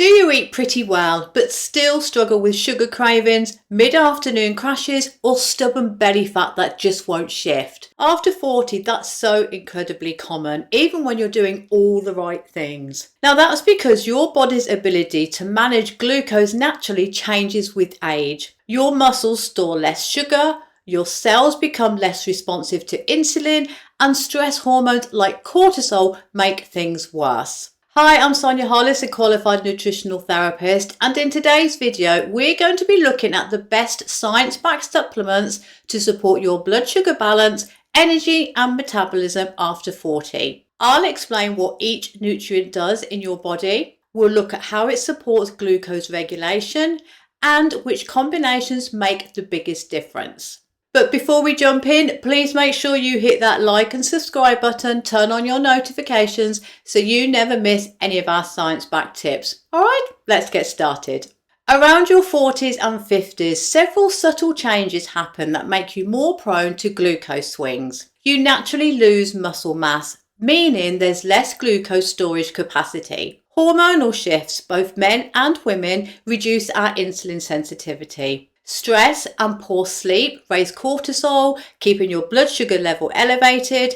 Do you eat pretty well but still struggle with sugar cravings, mid-afternoon crashes or stubborn belly fat that just won't shift? After 40, that's so incredibly common, even when you're doing all the right things. Now that's because your body's ability to manage glucose naturally changes with age. Your muscles store less sugar, your cells become less responsive to insulin, and stress hormones like cortisol make things worse. Hi, I'm Sonia Hollis, a qualified nutritional therapist, and in today's video we're going to be looking at the best science-backed supplements to support your blood sugar balance, energy and metabolism after 40. I'll explain what each nutrient does in your body, we'll look at how it supports glucose regulation and which combinations make the biggest difference. But before we jump in, please make sure you hit that like and subscribe button, turn on your notifications so you never miss any of our science-backed tips. Alright, let's get started. Around your 40s and 50s, several subtle changes happen that make you more prone to glucose swings. You naturally lose muscle mass, meaning there's less glucose storage capacity. Hormonal shifts, both men and women, reduce our insulin sensitivity. Stress and poor sleep raise cortisol, keeping your blood sugar level elevated,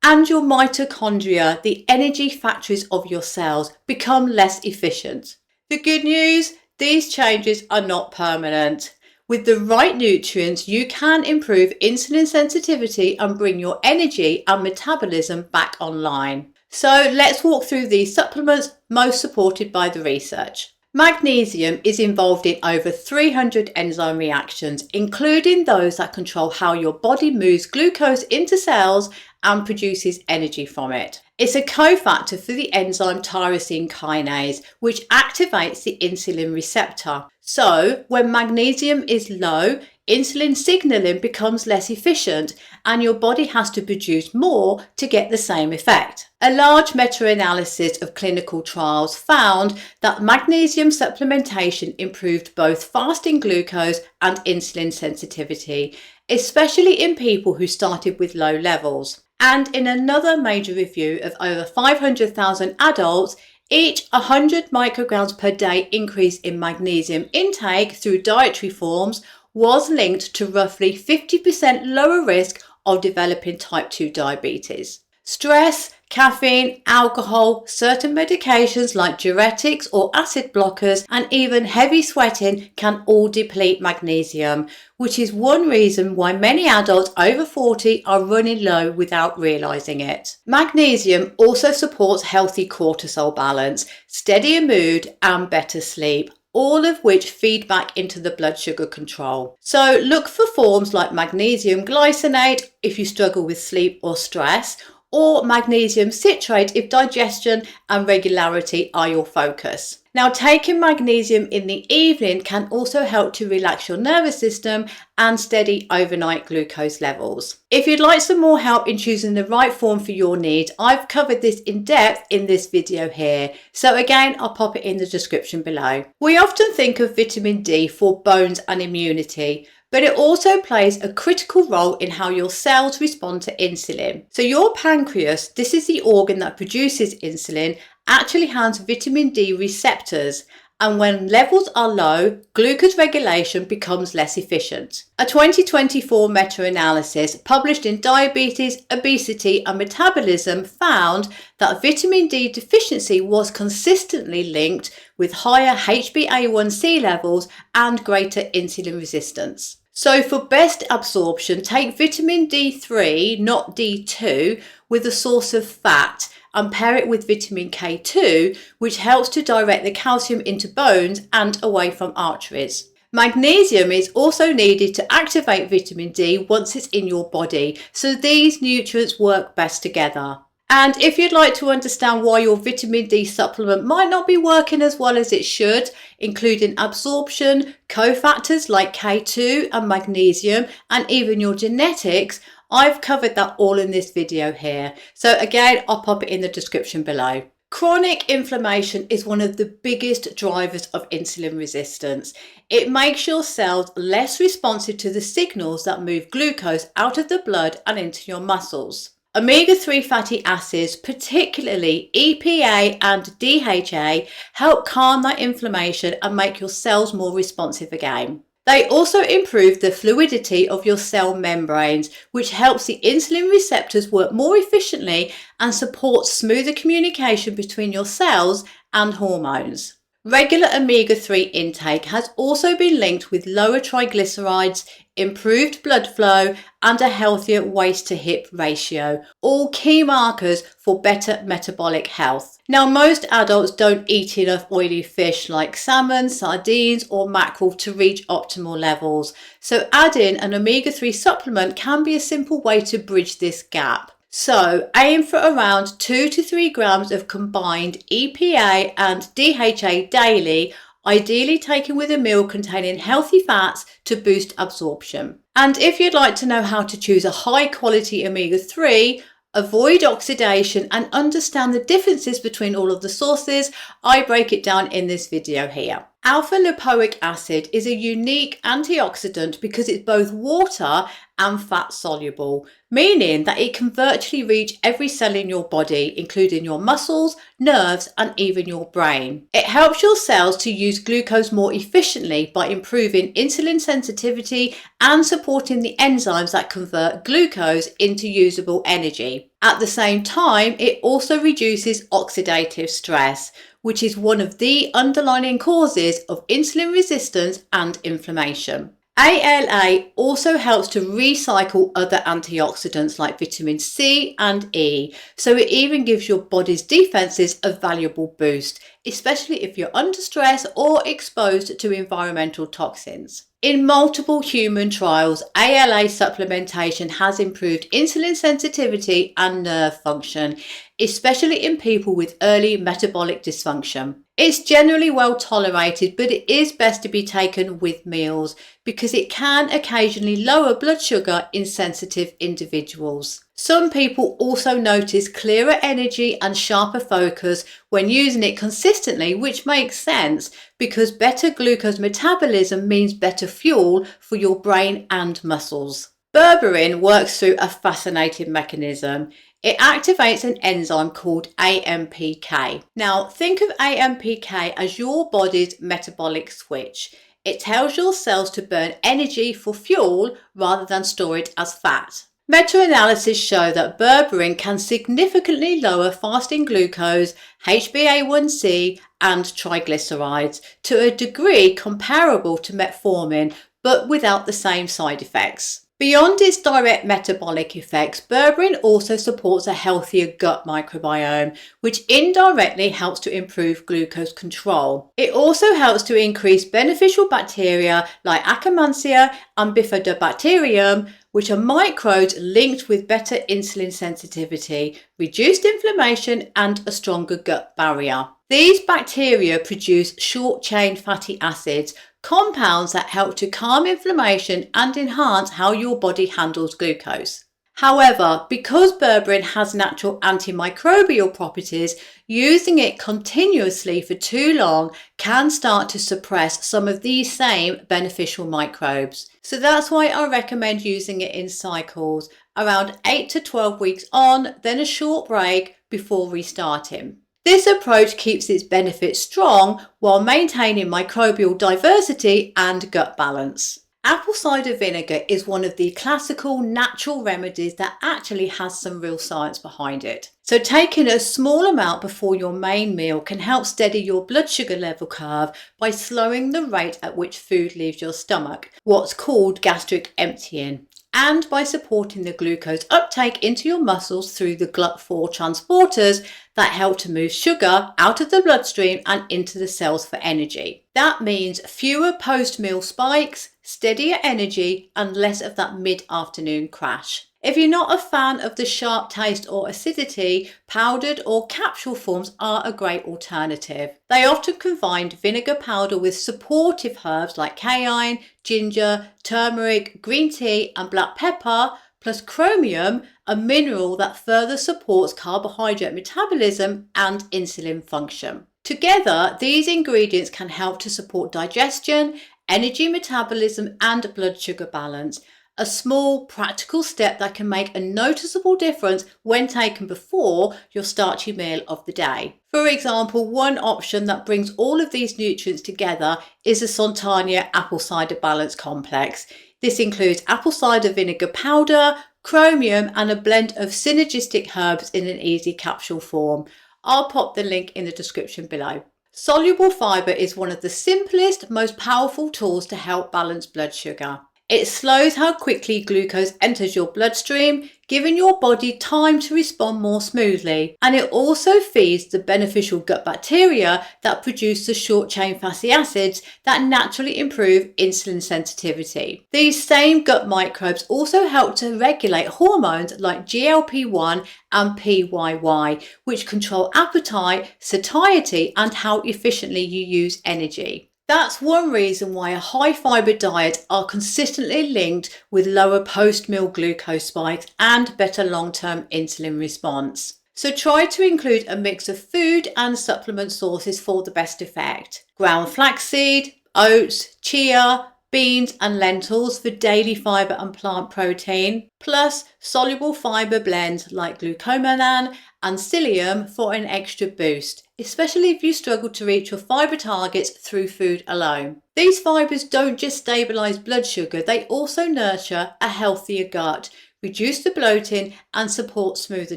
and your mitochondria, the energy factories of your cells, become less efficient. The good news, these changes are not permanent. With the right nutrients, you can improve insulin sensitivity and bring your energy and metabolism back online. So let's walk through these supplements most supported by the research. Magnesium is involved in over 300 enzyme reactions, including those that control how your body moves glucose into cells and produces energy from it. It's a cofactor for the enzyme tyrosine kinase, which activates the insulin receptor. So, when magnesium is low, insulin signaling becomes less efficient and your body has to produce more to get the same effect. A large meta-analysis of clinical trials found that magnesium supplementation improved both fasting glucose and insulin sensitivity, especially in people who started with low levels. And in another major review of over 500,000 adults, each 100 micrograms per day increase in magnesium intake through dietary forms was linked to roughly 50% lower risk of developing type 2 diabetes. Stress, caffeine, alcohol, certain medications like diuretics or acid blockers, and even heavy sweating can all deplete magnesium, which is one reason why many adults over 40 are running low without realizing it. Magnesium also supports healthy cortisol balance, steadier mood, and better sleep, all of which feed back into the blood sugar control. So look for forms like magnesium glycinate if you struggle with sleep or stress, or magnesium citrate if digestion and regularity are your focus. Now, taking magnesium in the evening can also help to relax your nervous system and steady overnight glucose levels. If you'd like some more help in choosing the right form for your needs, I've covered this in depth in this video here. So again, I'll pop it in the description below. We often think of vitamin D for bones and immunity, but it also plays a critical role in how your cells respond to insulin. So your pancreas, this is the organ that produces insulin, actually has vitamin D receptors, and when levels are low, glucose regulation becomes less efficient. A 2024 meta-analysis published in Diabetes, Obesity and Metabolism found that vitamin D deficiency was consistently linked with higher HbA1c levels and greater insulin resistance. So for best absorption, take vitamin D3, not D2, with a source of fat and pair it with vitamin K2, which helps to direct the calcium into bones and away from arteries. Magnesium is also needed to activate vitamin D once it's in your body, so these nutrients work best together. And if you'd like to understand why your vitamin D supplement might not be working as well as it should, including absorption, cofactors like K2 and magnesium, and even your genetics, I've covered that all in this video here. So again, I'll pop it in the description below. Chronic inflammation is one of the biggest drivers of insulin resistance. It makes your cells less responsive to the signals that move glucose out of the blood and into your muscles. Omega-3 fatty acids, particularly EPA and DHA, help calm that inflammation and make your cells more responsive again. They also improve the fluidity of your cell membranes, which helps the insulin receptors work more efficiently and supports smoother communication between your cells and hormones. Regular omega-3 intake has also been linked with lower triglycerides, improved blood flow, and a healthier waist to hip ratio, all key markers for better metabolic health. Now, most adults don't eat enough oily fish like salmon, sardines, or mackerel to reach optimal levels, so adding an omega-3 supplement can be a simple way to bridge this gap. So aim for around 2 to 3 grams of combined EPA and DHA daily, ideally taken with a meal containing healthy fats to boost absorption. And if you'd like to know how to choose a high quality omega-3, avoid oxidation and understand the differences between all of the sources, I break it down in this video here. Alpha-Lipoic Acid is a unique antioxidant because it's both water and fat soluble, meaning that it can virtually reach every cell in your body, including your muscles, nerves, and even your brain. It helps your cells to use glucose more efficiently by improving insulin sensitivity and supporting the enzymes that convert glucose into usable energy. At the same time, it also reduces oxidative stress, which is one of the underlying causes of insulin resistance and inflammation. ALA also helps to recycle other antioxidants like vitamin C and E, so it even gives your body's defenses a valuable boost, especially if you're under stress or exposed to environmental toxins. In multiple human trials, ALA supplementation has improved insulin sensitivity and nerve function, especially in people with early metabolic dysfunction. It's generally well tolerated, but it is best to be taken with meals because it can occasionally lower blood sugar in sensitive individuals. Some people also notice clearer energy and sharper focus when using it consistently, which makes sense because better glucose metabolism means better fuel for your brain and muscles. Berberine works through a fascinating mechanism. It activates an enzyme called AMPK. Now, think of AMPK as your body's metabolic switch. It tells your cells to burn energy for fuel rather than store it as fat. Meta-analyses show that berberine can significantly lower fasting glucose, HbA1c, and triglycerides to a degree comparable to metformin, but without the same side effects. Beyond its direct metabolic effects, berberine also supports a healthier gut microbiome, which indirectly helps to improve glucose control. It also helps to increase beneficial bacteria like Akkermansia and Bifidobacterium, which are microbes linked with better insulin sensitivity, reduced inflammation, and a stronger gut barrier. These bacteria produce short-chain fatty acids, compounds that help to calm inflammation and enhance how your body handles glucose. However, because berberine has natural antimicrobial properties, using it continuously for too long can start to suppress some of these same beneficial microbes. So that's why I recommend using it in cycles, around 8 to 12 weeks on, then a short break before restarting. This approach keeps its benefits strong while maintaining microbial diversity and gut balance. Apple cider vinegar is one of the classical natural remedies that actually has some real science behind it. So taking a small amount before your main meal can help steady your blood sugar level curve by slowing the rate at which food leaves your stomach, what's called gastric emptying, and by supporting the glucose uptake into your muscles through the GLUT4 transporters that help to move sugar out of the bloodstream and into the cells for energy. That means fewer post-meal spikes, steadier energy, and less of that mid-afternoon crash. If you're not a fan of the sharp taste or acidity, powdered or capsule forms are a great alternative. They often combine vinegar powder with supportive herbs like cayenne, ginger, turmeric, green tea, and black pepper, plus chromium, a mineral that further supports carbohydrate metabolism and insulin function. Together, these ingredients can help to support digestion, energy metabolism, and blood sugar balance. A small, practical step that can make a noticeable difference when taken before your starchy meal of the day. For example, one option that brings all of these nutrients together is the Sonia Apple Cider Balance Complex. This includes apple cider vinegar powder, chromium, and a blend of synergistic herbs in an easy capsule form. I'll pop the link in the description below. Soluble fibre is one of the simplest, most powerful tools to help balance blood sugar. It slows how quickly glucose enters your bloodstream, giving your body time to respond more smoothly. And it also feeds the beneficial gut bacteria that produce the short-chain fatty acids that naturally improve insulin sensitivity. These same gut microbes also help to regulate hormones like GLP-1 and PYY, which control appetite, satiety, and how efficiently you use energy. That's one reason why a high fibre diet are consistently linked with lower post-meal glucose spikes and better long-term insulin response. So try to include a mix of food and supplement sources for the best effect. Ground flaxseed, oats, chia, beans and lentils for daily fibre and plant protein, plus soluble fibre blends like glucomannan and psyllium for an extra boost, especially if you struggle to reach your fibre targets through food alone. These fibres don't just stabilise blood sugar, they also nurture a healthier gut, reduce the bloating and support smoother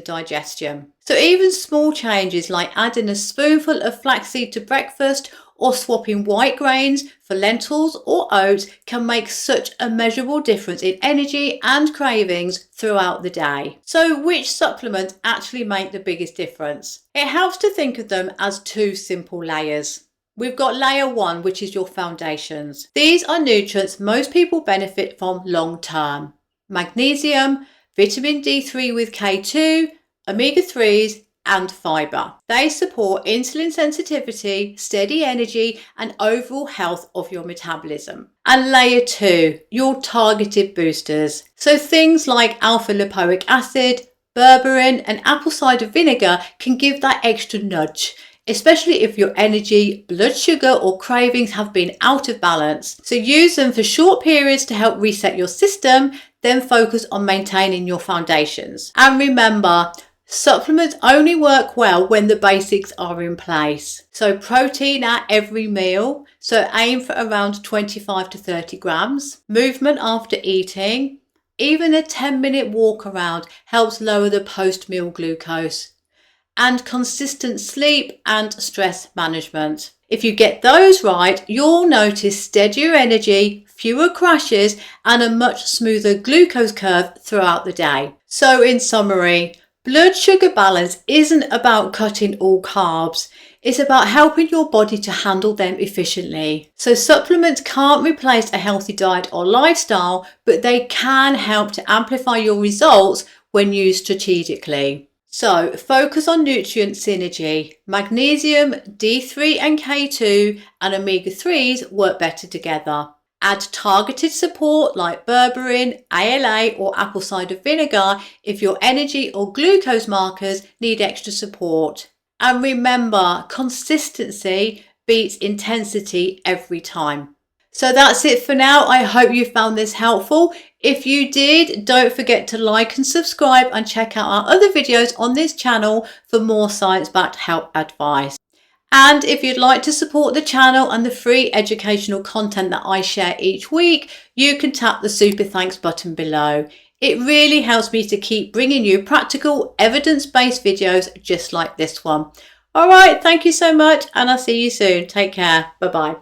digestion. So even small changes like adding a spoonful of flaxseed to breakfast or swapping white grains for lentils or oats can make such a measurable difference in energy and cravings throughout the day. So which supplements actually make the biggest difference? It helps to think of them as two simple layers. We've got layer 1, which is your foundations. These are nutrients most people benefit from long term. Magnesium, vitamin D3 with K2, omega-3s, and fibre. They support insulin sensitivity, steady energy, and overall health of your metabolism. And layer 2, your targeted boosters. So things like Alpha-Lipoic Acid, Berberine, and apple cider vinegar can give that extra nudge, especially if your energy, blood sugar, or cravings have been out of balance. So use them for short periods to help reset your system, then focus on maintaining your foundations. And remember, supplements only work well when the basics are in place. So protein at every meal, so aim for around 25 to 30 grams. Movement after eating, even a 10-minute walk around helps lower the post-meal glucose. And consistent sleep and stress management. If you get those right, you'll notice steadier energy, fewer crashes, and a much smoother glucose curve throughout the day. So in summary, blood sugar balance isn't about cutting all carbs. It's about helping your body to handle them efficiently. So supplements can't replace a healthy diet or lifestyle, but they can help to amplify your results when used strategically. So focus on nutrient synergy. Magnesium, D3 and K2 and omega-3s work better together. Add targeted support like berberine, ALA or apple cider vinegar if your energy or glucose markers need extra support. And remember, consistency beats intensity every time. So that's it for now. I hope you found this helpful. If you did, don't forget to like and subscribe and check out our other videos on this channel for more science-backed health advice. And if you'd like to support the channel and the free educational content that I share each week, you can tap the super thanks button below. It really helps me to keep bringing you practical, evidence-based videos just like this one. All right, thank you so much and I'll see you soon. Take care. Bye-bye.